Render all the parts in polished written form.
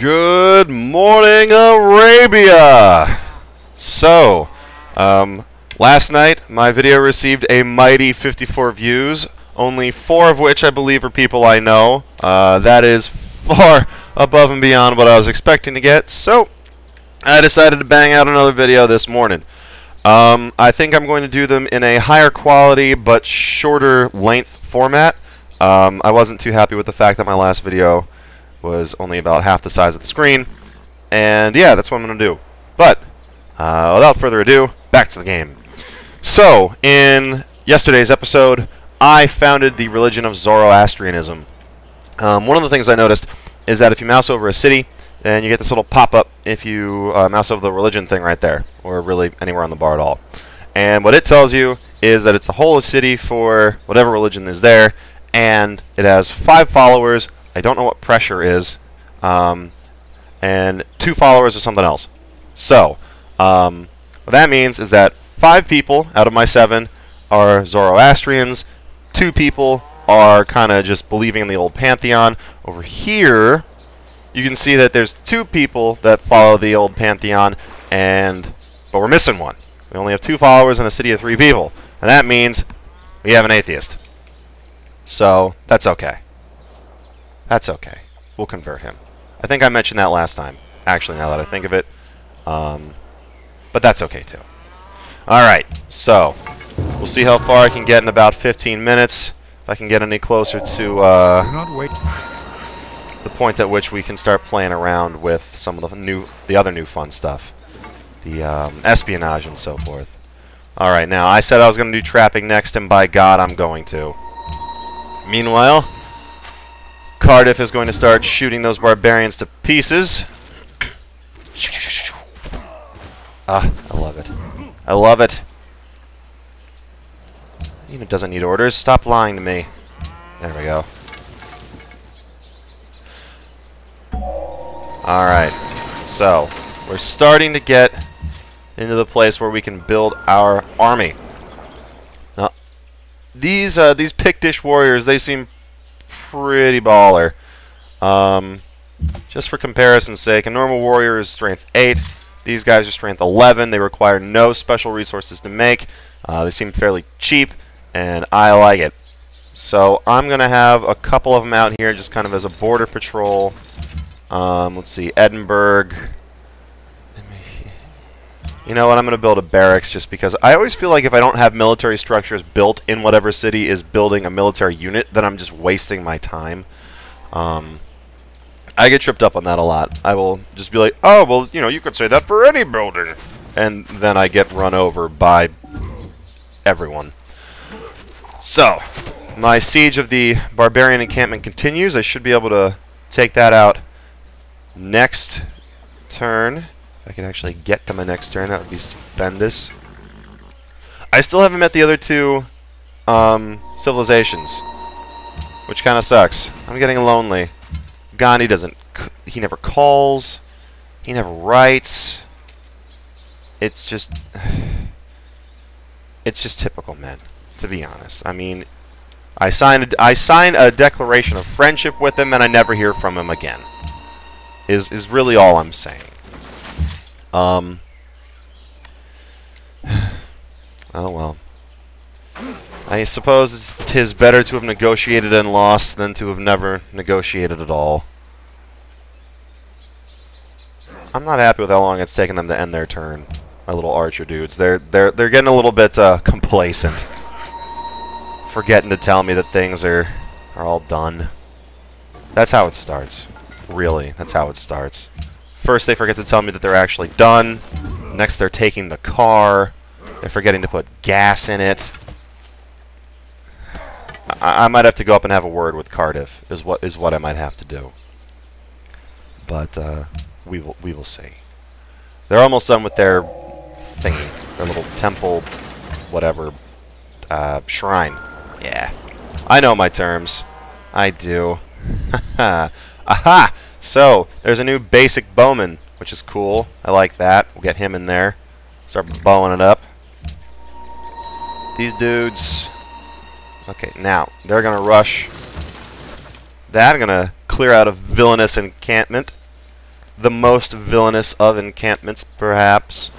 Good morning, Arabia! So, last night my video received a mighty 54 views, only 4 of which I believe are people I know. That is far above and beyond what I was expecting to get, so I decided to bang out another video this morning. I think I'm going to do them in a higher quality but shorter length format. I wasn't too happy with the fact that my last video was only about half the size of the screen, and yeah, that's what I'm going to do. But without further ado, back to the game. So, in yesterday's episode, I founded the religion of Zoroastrianism. One of the things I noticed is that if you mouse over a city, and you get this little pop-up if you mouse over the religion thing right there, or really anywhere on the bar at all. And what it tells you is that it's the whole city for whatever religion is there, and it has 5 followers. I don't know what pressure is, and 2 followers or something else. So, what that means is that 5 people out of my 7 are Zoroastrians, 2 people are kind of just believing in the old pantheon. Over here, you can see that there's 2 people that follow the old pantheon, but we're missing one. We only have 2 followers in a city of 3 people, and that means we have an atheist. So, that's okay. That's okay. We'll convert him. I think I mentioned that last time, actually, now that I think of it. But that's okay, too. Alright, so we'll see how far I can get in about 15 minutes. If I can get any closer to Do not wait. the point at which we can start playing around with some of the other new fun stuff. The espionage and so forth. Alright, now, I said I was going to do trapping next, and by God, I'm going to. Meanwhile, Cardiff is going to start shooting those barbarians to pieces. Ah, I love it. I love it. Even doesn't need orders. Stop lying to me. There we go. Alright. So, we're starting to get into the place where we can build our army. Now, these Pictish warriors, they seem pretty baller. Just for comparison's sake, a normal warrior is strength 8. These guys are strength 11. They require no special resources to make. They seem fairly cheap, and I like it. So I'm going to have a couple of them out here just kind of as a border patrol. Let's see, Edinburgh. You know what, I'm going to build a barracks just because I always feel like if I don't have military structures built in whatever city is building a military unit, then I'm just wasting my time. I get tripped up on that a lot. I will just be like, oh, well, you know, you could say that for any building. And then I get run over by everyone. So, my siege of the barbarian encampment continues. I should be able to take that out next turn. If I can actually get to my next turn, that would be stupendous. I still haven't met the other 2 civilizations, which kind of sucks. I'm getting lonely. Gandhi doesn't... He never calls. He never writes. It's just... It's just typical men, to be honest. I mean, I sign a declaration of friendship with him, and I never hear from him again. Is really all I'm saying. Oh well. I suppose 'tis better to have negotiated and lost than to have never negotiated at all. I'm not happy with how long it's taken them to end their turn. My little archer dudes. They're getting a little bit complacent. Forgetting to tell me that things are all done. That's how it starts. Really, that's how it starts. First they forget to tell me that they're actually done. Next they're taking the car. They're forgetting to put gas in it. I might have to go up and have a word with Cardiff, is what I might have to do. But we will see. They're almost done with their thingy, their little temple, whatever, shrine. Yeah, I know my terms. I do. Aha! So there's a new basic bowman, which is cool. I like that. We'll get him in there. Start bowing it up. These dudes. Okay, now they're gonna rush that. I'm gonna clear out a villainous encampment. the most villainous of encampments, perhaps.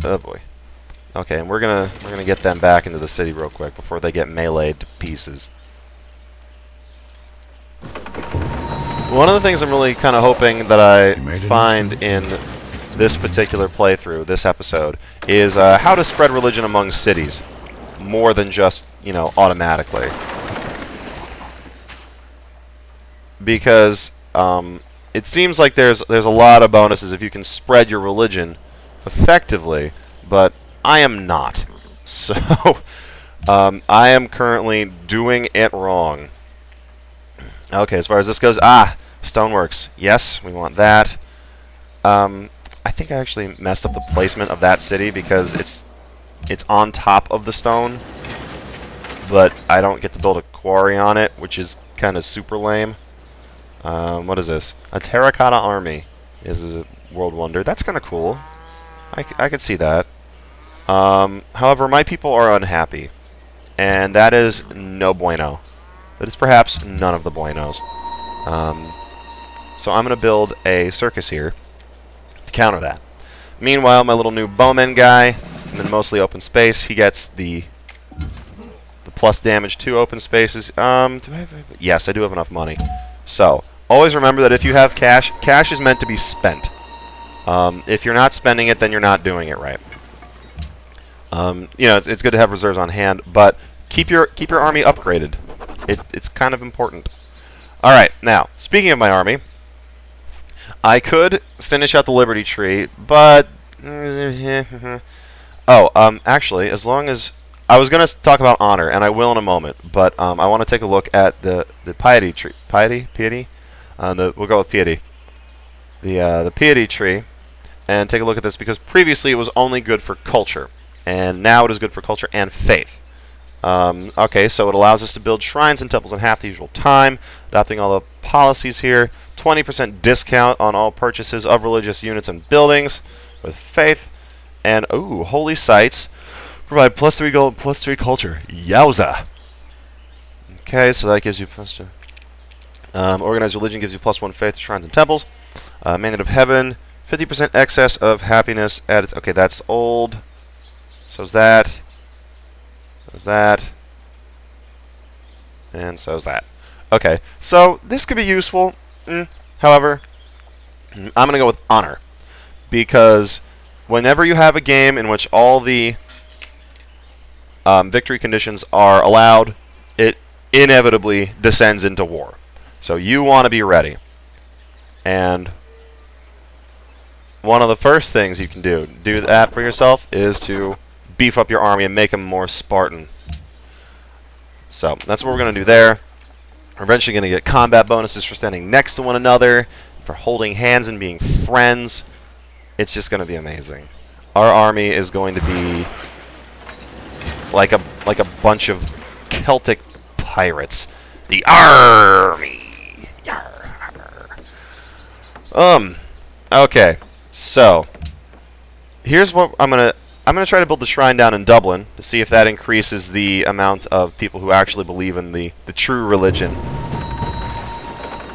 Oh boy. Okay, and we're gonna get them back into the city real quick before they get meleeed to pieces. One of the things I'm really kind of hoping that I find in this particular playthrough, this episode, is how to spread religion among cities, more than just, you know, automatically. Because it seems like there's a lot of bonuses if you can spread your religion effectively, but I am not. So I am currently doing it wrong. Okay, as far as this goes, stoneworks. Yes, we want that. I think I actually messed up the placement of that city because it's on top of the stone, but I don't get to build a quarry on it, which is kind of super lame. What is this? A terracotta army is a world wonder. That's kind of cool. I could see that. However, my people are unhappy, and that is no bueno. That is perhaps none of the buenos. So I'm going to build a circus here to counter that. Meanwhile, my little new bowman guy, and then mostly open space, he gets the plus damage to open spaces. Yes, I do have enough money. So, always remember that if you have cash, cash is meant to be spent. If you're not spending it, then you're not doing it right. You know, it's good to have reserves on hand, but keep your army upgraded. It's kind of important. All right, now speaking of my army, I could finish out the Liberty Tree, but actually, as long as I was going to talk about honor, and I will in a moment, but I want to take a look at the piety tree. Piety. We'll go with piety. The piety tree, and take a look at this because previously it was only good for culture, and now it is good for culture and faith. Okay, so it allows us to build shrines and temples in half the usual time, adopting all the policies here. 20% discount on all purchases of religious units and buildings with faith. And, ooh, holy sites provide +3 gold, +3 culture. Yowza! Okay, so that gives you +2. Organized religion gives you +1 faith to shrines and temples. Mandate of heaven, 50% excess of happiness added. Okay, that's old. So's that. So's that. And so's that. Okay, so this could be useful. However, I'm going to go with honor. Because whenever you have a game in which all the victory conditions are allowed, it inevitably descends into war. So you want to be ready. And one of the first things you can do that for yourself, is to beef up your army and make them more Spartan. So that's what we're going to do there. We're eventually going to get combat bonuses for standing next to one another, for holding hands and being friends. It's just going to be amazing. Our army is going to be like a bunch of Celtic pirates. The army. Yarr. Okay. So here's what I'm gonna try to build the shrine down in Dublin to see if that increases the amount of people who actually believe in the true religion,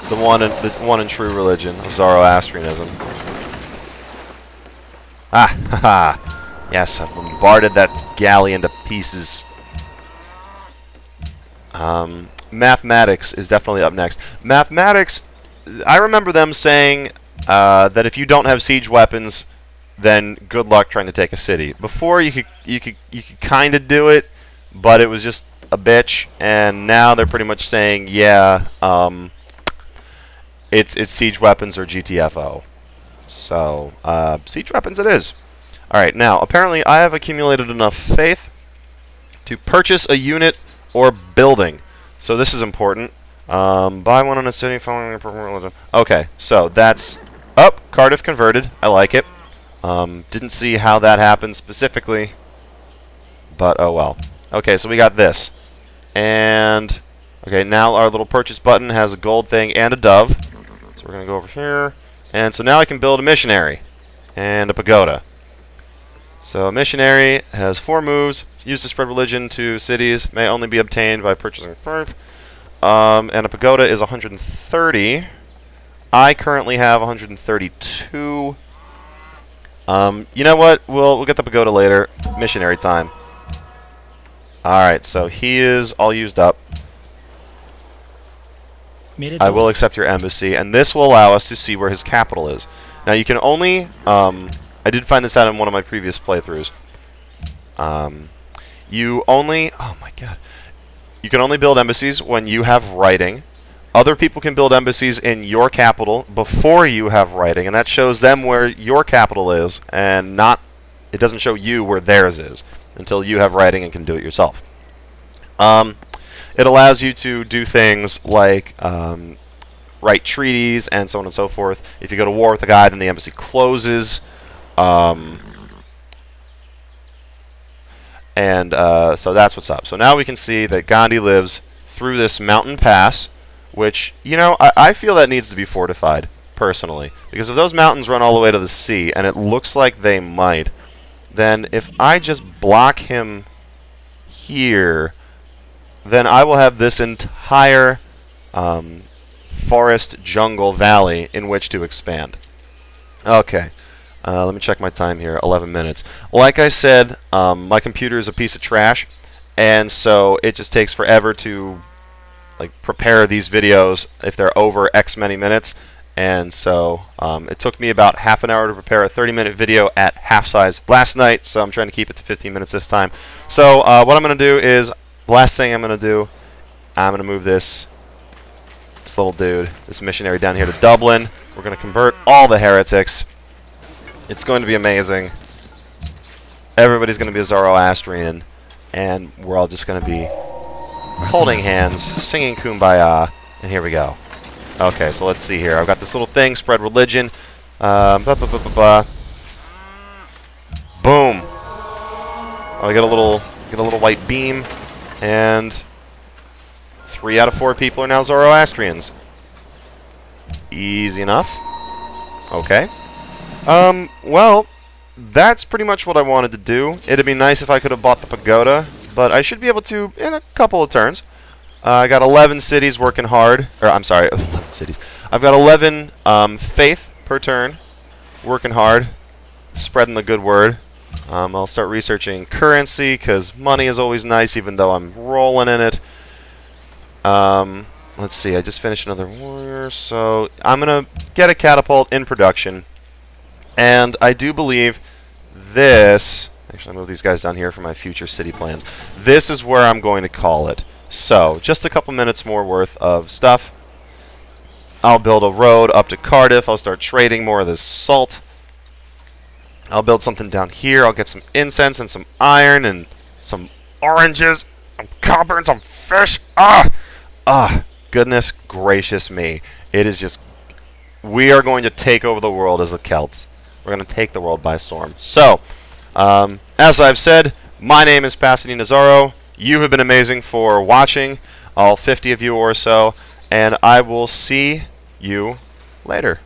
the one and true religion of Zoroastrianism. Haha! Yes, I've bombarded that galley into pieces. Mathematics is definitely up next. Mathematics, I remember them saying that if you don't have siege weapons, then good luck trying to take a city. Before you could kind of do it, but it was just a bitch. And now they're pretty much saying, yeah, it's siege weapons or GTFO. So siege weapons it is. All right, now apparently I have accumulated enough faith to purchase a unit or building. So this is important. Buy one in a city following religion. Okay, so that's Cardiff converted. I like it. Didn't see how that happened specifically, but oh well. Okay, so we got this. And, okay, now our little purchase button has a gold thing and a dove. So we're going to go over here. And so now I can build a missionary and a pagoda. So a missionary has 4 moves. It's used to spread religion to cities. May only be obtained by purchasing 5. And a pagoda is 130. I currently have 132. You know what? We'll get the pagoda later. Missionary time. Alright, so he is all used up. I will accept your embassy, and this will allow us to see where his capital is. Now you can only, I did find this out in one of my previous playthroughs. You can only build embassies when you have writing. Other people can build embassies in your capital before you have writing, and that shows them where your capital is, and it doesn't show you where theirs is until you have writing and can do it yourself. It allows you to do things like write treaties and so on and so forth. If you go to war with a guy, then the embassy closes. So that's what's up. So now we can see that Gandhi lives through this mountain pass, which, you know, I feel that needs to be fortified, personally. Because if those mountains run all the way to the sea, and it looks like they might, then if I just block him here, then I will have this entire forest jungle valley in which to expand. Okay. Let me check my time here. 11 minutes. Like I said, my computer is a piece of trash, and so it just takes forever to prepare these videos if they're over X many minutes. And so it took me about half an hour to prepare a 30-minute video at half size last night, so I'm trying to keep it to 15 minutes this time. So what I'm going to do is, the last thing I'm going to do, I'm going to move this little dude, this missionary down here to Dublin. We're going to convert all the heretics. It's going to be amazing. Everybody's going to be a Zoroastrian, and we're all just going to be holding hands, singing Kumbaya, and here we go. Okay, so let's see here. I've got this little thing, spread religion. Boom. Oh, I get a little white beam, and 3 out of 4 people are now Zoroastrians. Easy enough. Okay. Well, that's pretty much what I wanted to do. It'd be nice if I could have bought the pagoda, but I should be able to in a couple of turns. I got 11 cities working hard. Or, I'm sorry, 11 cities. I've got 11 faith per turn working hard, spreading the good word. I'll start researching currency, because money is always nice, even though I'm rolling in it. Let's see, I just finished another warrior, so I'm going to get a catapult in production. And I do believe this... Actually, I'll move these guys down here for my future city plans. This is where I'm going to call it. So, just a couple minutes more worth of stuff. I'll build a road up to Cardiff. I'll start trading more of this salt. I'll build something down here. I'll get some incense and some iron and some oranges, some copper and some fish. Goodness gracious me. It is just... We are going to take over the world as the Celts. We're going to take the world by storm. So, as I've said, my name is Pasadena Zorro. You have been amazing for watching, all 50 of you or so, and I will see you later.